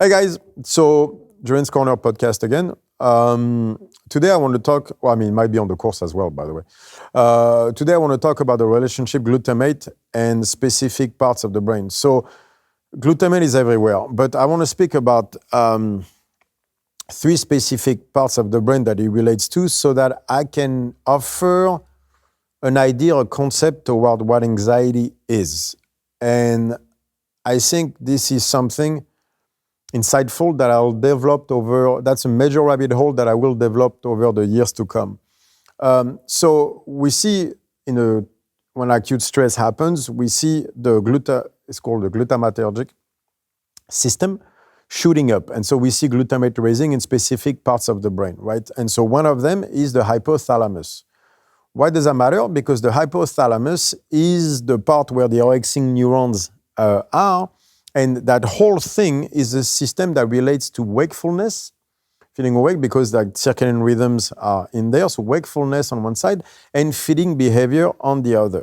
Hey guys, so Julien's Corner podcast again. Today I want to talk, it might be on the course as well, by the way. Today I want to talk about the relationship glutamate and specific parts of the brain. So glutamate is everywhere, but I want to speak about three specific parts of the brain that it relates to so that I can offer an idea, a concept toward what anxiety is. And I think this is something insightful that I'll develop that's a major rabbit hole that I will develop over the years to come. So we see when acute stress happens, we see it's called the glutamatergic system shooting up. And so we see glutamate raising in specific parts of the brain, right? And so one of them is the hypothalamus. Why does that matter? Because the hypothalamus is the part where the orexin neurons are. And that whole thing is a system that relates to wakefulness, feeling awake, because the circadian rhythms are in there. So wakefulness on one side and feeding behavior on the other.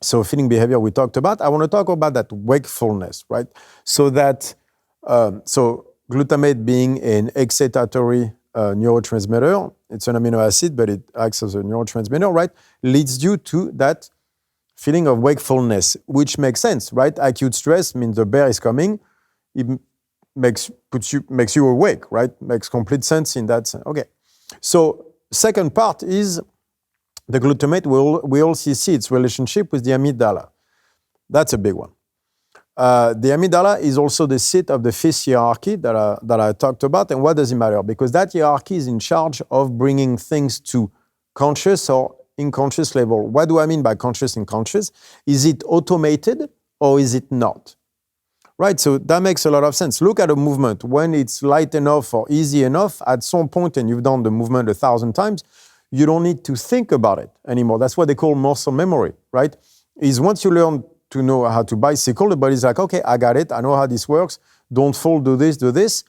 So feeding behavior we talked about. I want to talk about that wakefulness, right? So glutamate being an excitatory neurotransmitter, it's an amino acid, but it acts as a neurotransmitter, right? Leads you to that feeling of wakefulness, which makes sense, right? Acute stress means the bear is coming. It makes you awake, right? Makes complete sense in that sense. Okay. So second part is the glutamate. We also see its relationship with the amygdala. That's a big one. The amygdala is also the seat of the fifth hierarchy that I talked about. And what does it matter? Because that hierarchy is in charge of bringing things to conscious or unconscious level. What do I mean by conscious and conscious? Is it automated or is it not? Right, so that makes a lot of sense. Look at a movement. When it's light enough or easy enough, at some point, and you've done the movement 1,000 times, you don't need to think about it anymore. That's what they call muscle memory, right? Is once you learn to know how to bicycle, the body's like, okay, I got it. I know how this works. Don't fall, do this, do this.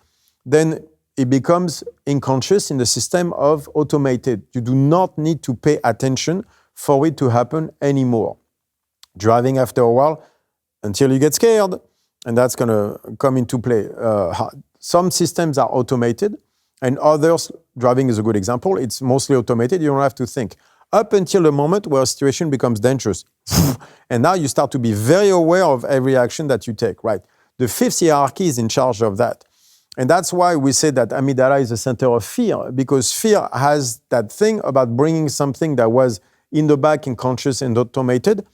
Then it becomes unconscious in the system of automated. You do not need to pay attention for it to happen anymore. Driving after a while until you get scared, and that's going to come into play. Some systems are automated, and others, driving is a good example, it's mostly automated. You don't have to think. Up until the moment where a situation becomes dangerous. And now you start to be very aware of every action that you take, right? The fifth hierarchy is in charge of that. And that's why we say that amygdala is the center of fear, because fear has that thing about bringing something that was in the back, unconscious and automated,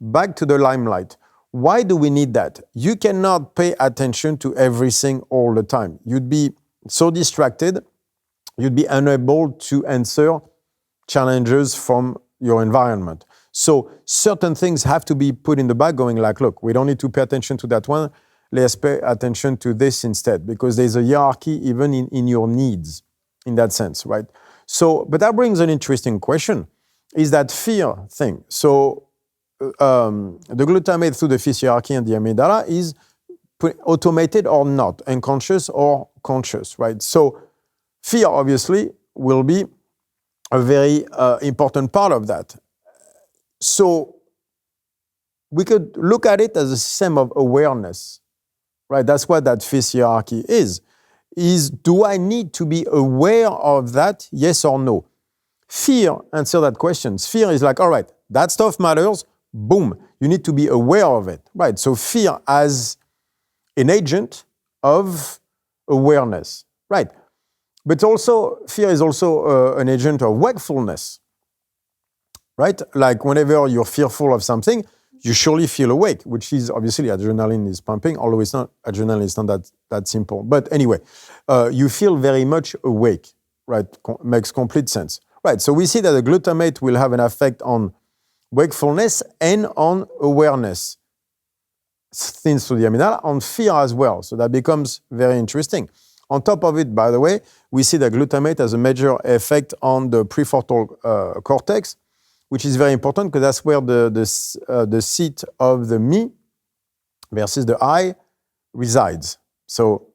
back to the limelight. Why do we need that? You cannot pay attention to everything all the time. You'd be so distracted, you'd be unable to answer challenges from your environment. So certain things have to be put in the back going like, look, we don't need to pay attention to that one. Let's pay attention to this instead, because there's a hierarchy even in your needs in that sense, right? So, but that brings an interesting question, is that fear thing. So the glutamate through the fifth hierarchy and the amygdala is automated or not, unconscious or conscious, right? So fear obviously will be a very important part of that. So we could look at it as a system of awareness. Right, that's what that fifth hierarchy is. Do I need to be aware of that, yes or no? Fear, answer that question. Fear is like, all right, that stuff matters, boom, you need to be aware of it. Right, so fear as an agent of awareness. Right, but also, fear is also an agent of wakefulness. Right, like whenever you're fearful of something, you surely feel awake, which is obviously adrenaline is pumping, although adrenaline is not that simple. But anyway, you feel very much awake, right? Makes complete sense. Right, so we see that the glutamate will have an effect on wakefulness and on awareness. Things to the amygdala, on fear as well. So that becomes very interesting. On top of it, by the way, we see that glutamate has a major effect on the prefrontal cortex, which is very important because that's where the seat of the me versus the I resides. So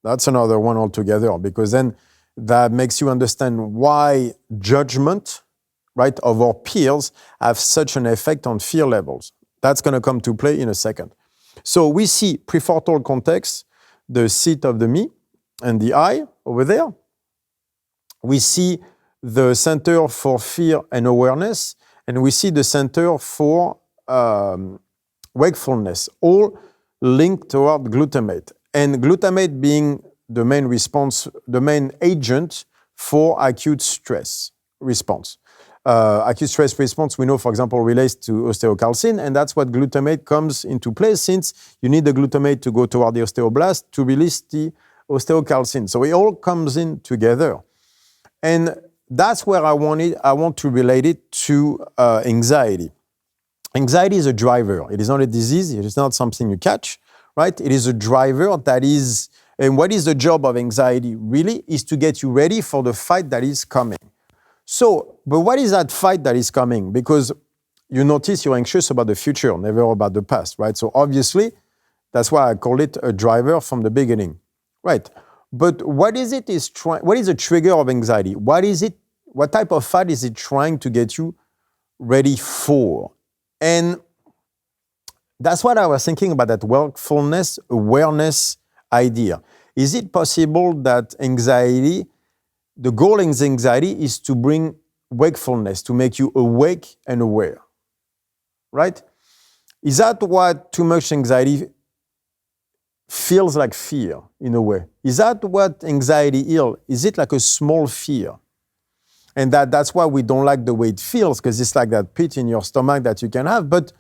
that's another one altogether, because then that makes you understand why judgment, right, of our peers have such an effect on fear levels. That's going to come to play in a second. So we see prefrontal cortex, the seat of the me and the I over there. We see the center for fear and awareness, and we see the center for wakefulness, all linked toward glutamate. And glutamate being the main response, the main agent for acute stress response. Acute stress response, we know, for example, relates to osteocalcin, and that's what glutamate comes into play, since you need the glutamate to go toward the osteoblast to release the osteocalcin. So it all comes in together. And that's where I want to relate it to anxiety. Anxiety is a driver. It is not a disease. It is not something you catch, right? It is a driver that is, and what is the job of anxiety really is to get you ready for the fight that is coming. So, but what is that fight that is coming? Because you notice you're anxious about the future, never about the past, right? So obviously, that's why I call it a driver from the beginning, right? But what is it is what is the trigger of anxiety? What is it? What type of fight is it trying to get you ready for? And that's what I was thinking about, that wakefulness, awareness idea. Is it possible that anxiety, the goal in anxiety is to bring wakefulness, to make you awake and aware, right? Is that what too much anxiety feels like fear in a way? Is that what anxiety is? Is it like a small fear? And that's why we don't like the way it feels, because it's like that pit in your stomach that you can have. But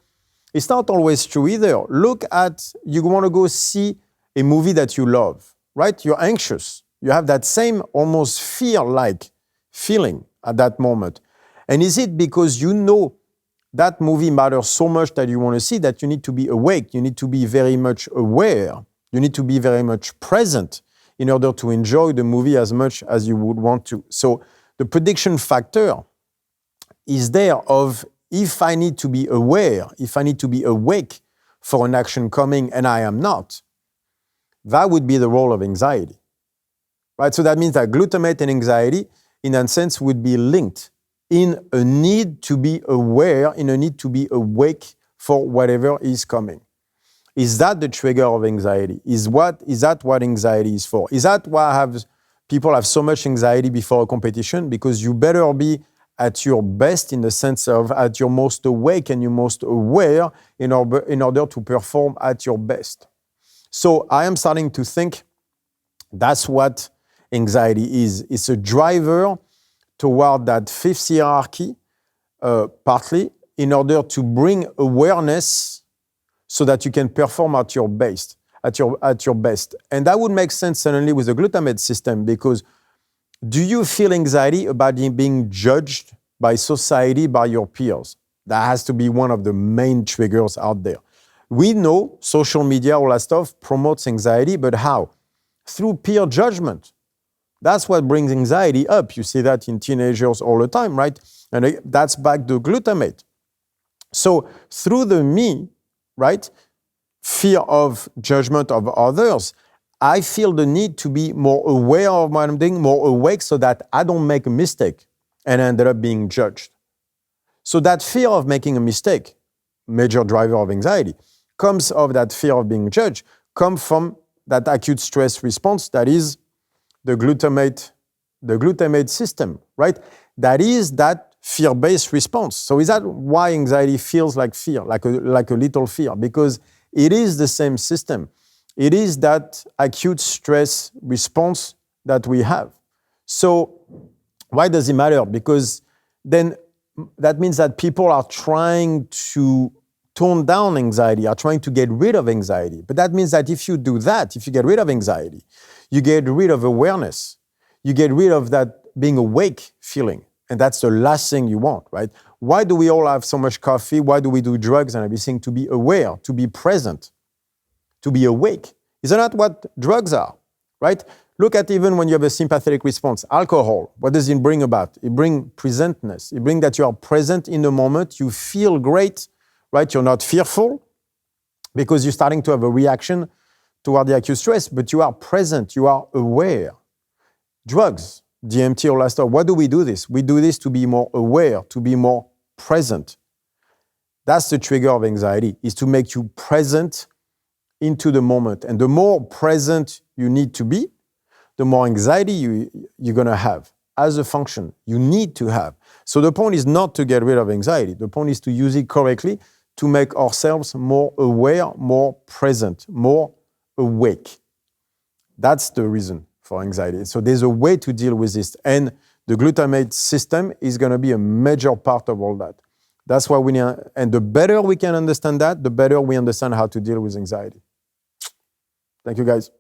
it's not always true either. Look at, you want to go see a movie that you love, right? You're anxious. You have that same almost fear-like feeling at that moment. And is it because you know that movie matters so much that you want to see that you need to be awake, you need to be very much aware, you need to be very much present in order to enjoy the movie as much as you would want to. So the prediction factor is there of, if I need to be aware, if I need to be awake for an action coming and I am not, that would be the role of anxiety. Right? So that means that glutamate and anxiety, in a sense, would be linked in a need to be aware, in a need to be awake for whatever is coming. Is that the trigger of anxiety? Is that what anxiety is for? Is that why people have so much anxiety before a competition? Because you better be at your best, in the sense of at your most awake and your most aware in order to perform at your best. So I am starting to think that's what anxiety is. It's a driver toward that fifth hierarchy, partly, in order to bring awareness so that you can perform at your best. And that would make sense suddenly with the glutamate system, because do you feel anxiety about being judged by society, by your peers? That has to be one of the main triggers out there. We know social media, all that stuff, promotes anxiety, but how? Through peer judgment. That's what brings anxiety up. You see that in teenagers all the time, right? And that's back to glutamate. So through the me, right, fear of judgment of others, I feel the need to be more aware of what I'm doing, more awake, so that I don't make a mistake and ended up being judged. So that fear of making a mistake, major driver of anxiety, comes of that fear of being judged, comes from that acute stress response that is the glutamate system, right? That is that fear-based response. So is that why anxiety feels like fear, like a little fear? Because it is the same system. It is that acute stress response that we have. So why does it matter? Because then that means that people are trying to tone down anxiety, are trying to get rid of anxiety. But that means that if you do that, if you get rid of anxiety, you get rid of awareness. You get rid of that being awake feeling. And that's the last thing you want, right? Why do we all have so much coffee? Why do we do drugs and everything? To be aware, to be present, to be awake. Isn't that what drugs are, right? Look at even when you have a sympathetic response. Alcohol, what does it bring about? It brings presentness. It brings that you are present in the moment. You feel great, right? You're not fearful because you're starting to have a reaction toward the acute stress, but you are present. You are aware. Drugs, DMT, all that stuff. Why do we do this? We do this to be more aware, to be more present. That's the trigger of anxiety, is to make you present into the moment. And the more present you need to be, the more anxiety you're going to have as a function. You need to have. So the point is not to get rid of anxiety. The point is to use it correctly to make ourselves more aware, more present, more awake. That's the reason for anxiety. So there's a way to deal with this. And the glutamate system is going to be a major part of all that. That's why we need, and the better we can understand that, the better we understand how to deal with anxiety. Thank you, guys.